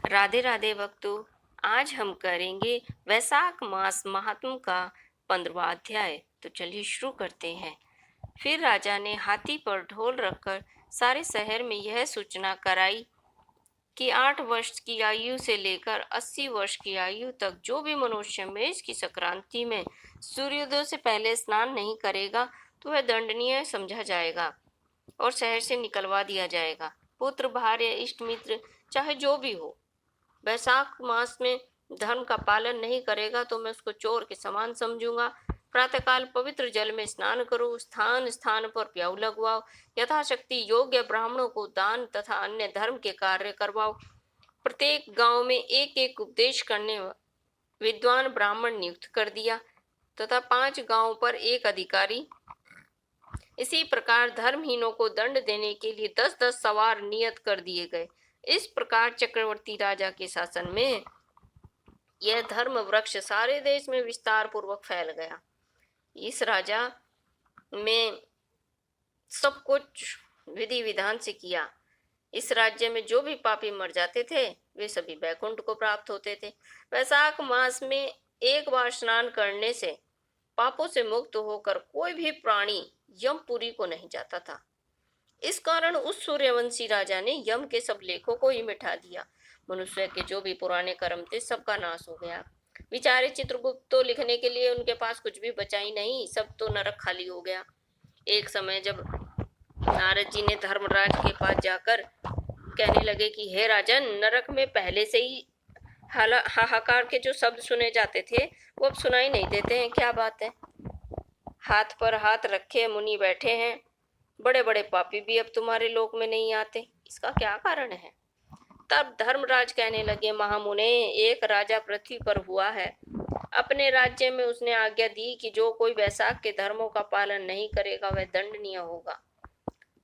राधे राधे भक्तों। आज हम करेंगे वैशाख मास महात्म का 15वां अध्याय। तो चलिए शुरू करते हैं। फिर राजा ने हाथी पर ढोल रखकर सारे शहर में यह सूचना कराई कि 8 वर्ष की आयु से लेकर 80 वर्ष की आयु तक जो भी मनुष्य मेष की संक्रांति में सूर्योदय से पहले स्नान नहीं करेगा तो वह दंडनीय समझा जाएगा और शहर से निकलवा दिया जाएगा। पुत्र, भार्य, इष्ट मित्र चाहे जो भी हो, वैशाख मास में धर्म का पालन नहीं करेगा तो मैं उसको चोर के समान समझूंगा। प्रातःकाल पवित्र जल में स्नान करो, स्थान स्थान पर प्याऊ लगवाओ, यथाशक्ति योग्य ब्राह्मणों को दान तथा अन्य धर्म के कार्य करवाओ। प्रत्येक गांव में एक एक उपदेश करने विद्वान ब्राह्मण नियुक्त कर दिया तथा 5 गांवों पर एक अधिकारी। इसी प्रकार धर्महीनों को दंड देने के लिए 10-10 सवार नियत कर दिए गए। इस प्रकार चक्रवर्ती राजा के शासन में यह धर्म वृक्ष सारे देश में विस्तार पूर्वक फैल गया। इस राजा में सब कुछ विधि विधान से किया। इस राज्य में जो भी पापी मर जाते थे वे सभी वैकुंठ को प्राप्त होते थे। वैशाख मास में एक बार स्नान करने से पापों से मुक्त होकर कोई भी प्राणी यमपुरी को नहीं जाता था। इस कारण उस सूर्यवंशी राजा ने यम के सब लेखों को ही मिटा दिया। मनुष्य के जो भी पुराने कर्म थे सबका नाश हो गया। बेचारे चित्रगुप्त तो लिखने के लिए उनके पास कुछ भी बचा ही नहीं, सब तो नरक खाली हो गया। एक समय जब नारद जी ने धर्मराज के पास जाकर कहने लगे कि हे राजन, नरक में पहले से ही हाहाकार के जो शब्द सुने जाते थे वो अब सुनाई नहीं देते हैं, क्या बात है? हाथ पर हाथ रखे मुनि बैठे हैं, बड़े बड़े पापी भी अब तुम्हारे लोक में नहीं आते, इसका क्या कारण है? तब धर्मराज कहने लगे, महामुने, एक राजा पृथ्वी पर हुआ है। अपने राज्य में उसने आज्ञा दी कि जो कोई वैशाख के धर्मों का पालन नहीं करेगा वह दंडनीय होगा।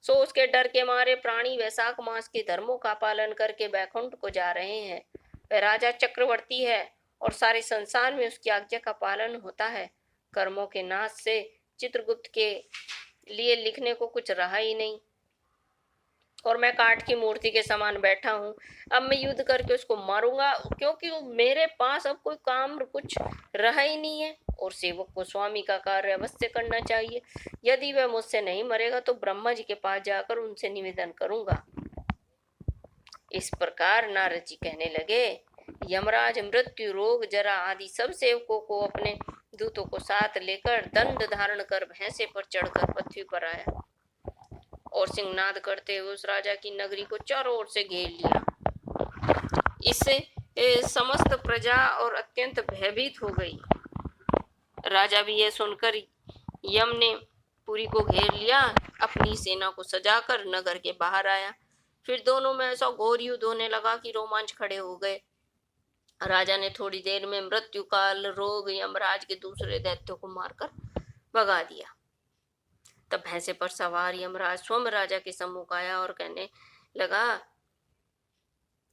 सो उसके डर के मारे प्राणी वैशाख मास के धर्मों का पालन करके वैकुंठ को जा रहे हैं। वह राजा चक्रवर्ती है और सारे संसार में उसकी आज्ञा का पालन होता है। कर्मों के नाश से चित्रगुप्त के लिए लिखने को कुछ रहा ही नहीं और मैं काठ की मूर्ति के समान बैठा हूँ। अब मैं युद्ध करके उसको मारूंगा क्योंकि मेरे पास अब कोई काम कुछ रहा ही नहीं है और सेवक को स्वामी का कार्य अवश्य करना चाहिए। यदि वह मुझसे नहीं मरेगा तो ब्रह्मा जी के पास जाकर उनसे निवेदन करूंगा। इस प्रकार नारद जी कहने लगे, यमराज मृत्यु, रोग, जरा आदि सब सेवकों को अपने दूतों को साथ लेकर दंड धारण कर भैंसे पर चढ़कर पृथ्वी पर आया और सिंहनाद करते हुए उस राजा की नगरी को चारों ओर से घेर लिया। इससे समस्त प्रजा और अत्यंत भयभीत हो गई। राजा भी यह सुनकर यम ने पुरी को घेर लिया, अपनी सेना को सजाकर नगर के बाहर आया। फिर दोनों में ऐसा घोर युद्ध होने लगा कि रोमांच खड़े हो गए। राजा ने थोड़ी देर में मृत्यु काल, रोग, यमराज के दूसरे दैत्यों को मारकर भगा दिया। तब भैंसे पर सवार यमराज स्वयं राजा के सम्मुख आया और कहने लगा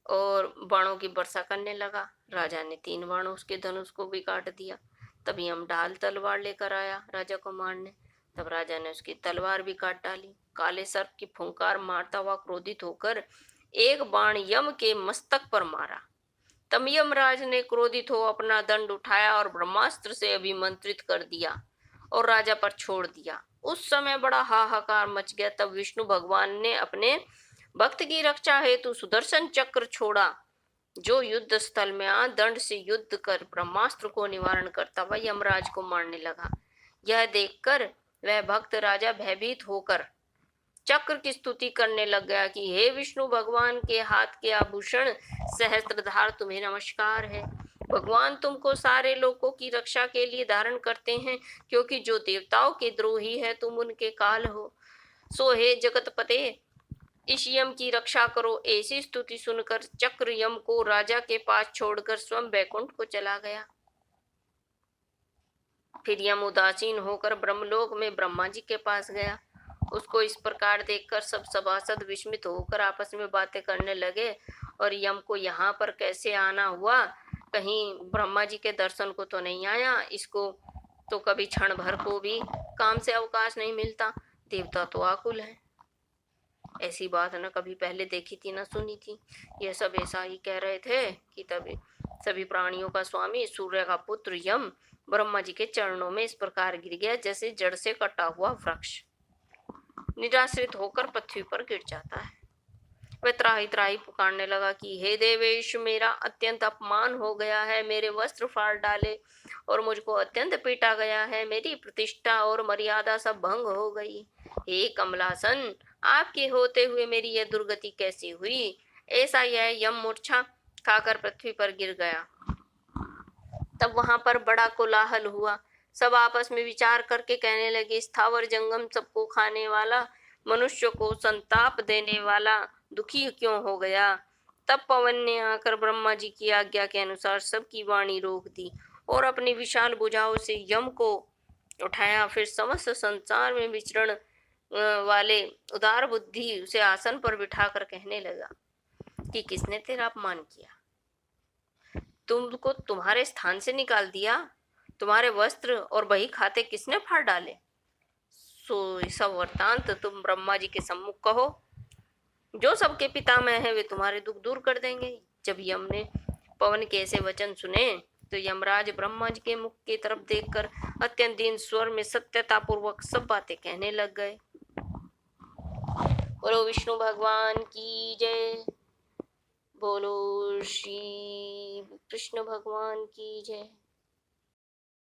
और बाणों की वर्षा करने लगा। राजा ने 3 बाणों उसके धनुष को भी काट दिया। तब यम ढाल तलवार लेकर आया राजा को मारने। तब राजा ने उसकी तलवार भी काट डाली। काले सर्प की फुंकार मारता हुआ क्रोधित होकर एक बाण यम के मस्तक पर मारा। तब यमराज ने क्रोधित हो अपना दंड उठाया और ब्रह्मास्त्र से अभिमंत्रित कर दिया और राजा पर छोड़ दिया। उस समय बड़ा हाहाकार मच गया। तब विष्णु भगवान ने अपने भक्त की रक्षा हेतु सुदर्शन चक्र छोड़ा, जो युद्ध स्थल में दंड से युद्ध कर ब्रह्मास्त्र को निवारण करता हुआ यमराज को मारने लगा। यह देखकर वह भक्त राजा भयभीत होकर चक्र की स्तुति करने लग गया कि हे विष्णु भगवान के हाथ के आभूषण सहस्त्रधार, तुम्हें नमस्कार है। भगवान तुमको सारे लोगों की रक्षा के लिए धारण करते हैं, क्योंकि जो देवताओं के द्रोही है तुम उनके काल हो। सो हे जगतपते, इस यम की रक्षा करो। ऐसी स्तुति सुनकर चक्र यम को राजा के पास छोड़कर स्वयं वैकुंठ को चला गया। फिर यम उदासीन होकर ब्रह्मलोक में ब्रह्मा जी के पास गया। उसको इस प्रकार देखकर सब सभासद विस्मित होकर आपस में बातें करने लगे और यम को यहाँ पर कैसे आना हुआ, कहीं ब्रह्मा जी के दर्शन को तो नहीं आया, इसको तो कभी क्षण भर को भी काम से अवकाश नहीं मिलता, देवता तो आकुल है। ऐसी बात न कभी पहले देखी थी न सुनी थी। यह सब ऐसा ही कह रहे थे कि तभी सभी प्राणियों का स्वामी सूर्य का पुत्र यम ब्रह्मा जी के चरणों में इस प्रकार गिर गया जैसे जड़ से कटा हुआ वृक्ष निराश्रित होकर पृथ्वी पर गिर जाता है। वह त्राही त्राही पुकारने लगा कि हे देवेश, मेरा अत्यंत अपमान हो गया है, मेरे वस्त्र फाड़ डाले और मुझको अत्यंत पीटा गया है, मेरी प्रतिष्ठा और मर्यादा सब भंग हो गई। हे कमलासन, आपके होते हुए मेरी यह दुर्गति कैसी हुई? ऐसा यह यम मूर्छा खाकर पृथ्वी पर गिर गया। तब वहां पर बड़ा कोलाहल हुआ। सब आपस में विचार करके कहने लगे, स्थावर जंगम सबको खाने वाला, मनुष्य को संताप देने वाला दुखी क्यों हो गया? तब पवन ने आकर ब्रह्मा जी की आज्ञा के अनुसार सबकी वाणी रोक दी और अपनी विशाल भुजाओं से यम को उठाया। फिर समस्त संसार में विचरण वाले उदार बुद्धि उसे आसन पर बिठाकर कहने लगा कि किसने तेरा अपमान किया? तुमको तुम्हारे स्थान से निकाल दिया? तुम्हारे वस्त्र और बही खाते किसने फाड़ डाले? सो सब वृत्तांत तुम ब्रह्मा जी के सम्मुख कहो। जो सबके पितामह हैं वे तुम्हारे दुख दूर कर देंगे। जब यम ने पवन के ऐसे वचन सुने तो यमराज ब्रह्मा जी के मुख की तरफ देखकर अत्यंत दीन स्वर में सत्यता पूर्वक सब बातें कहने लग गए। बोलो विष्णु भगवान की जय। बोलो श्री कृष्ण भगवान की जय।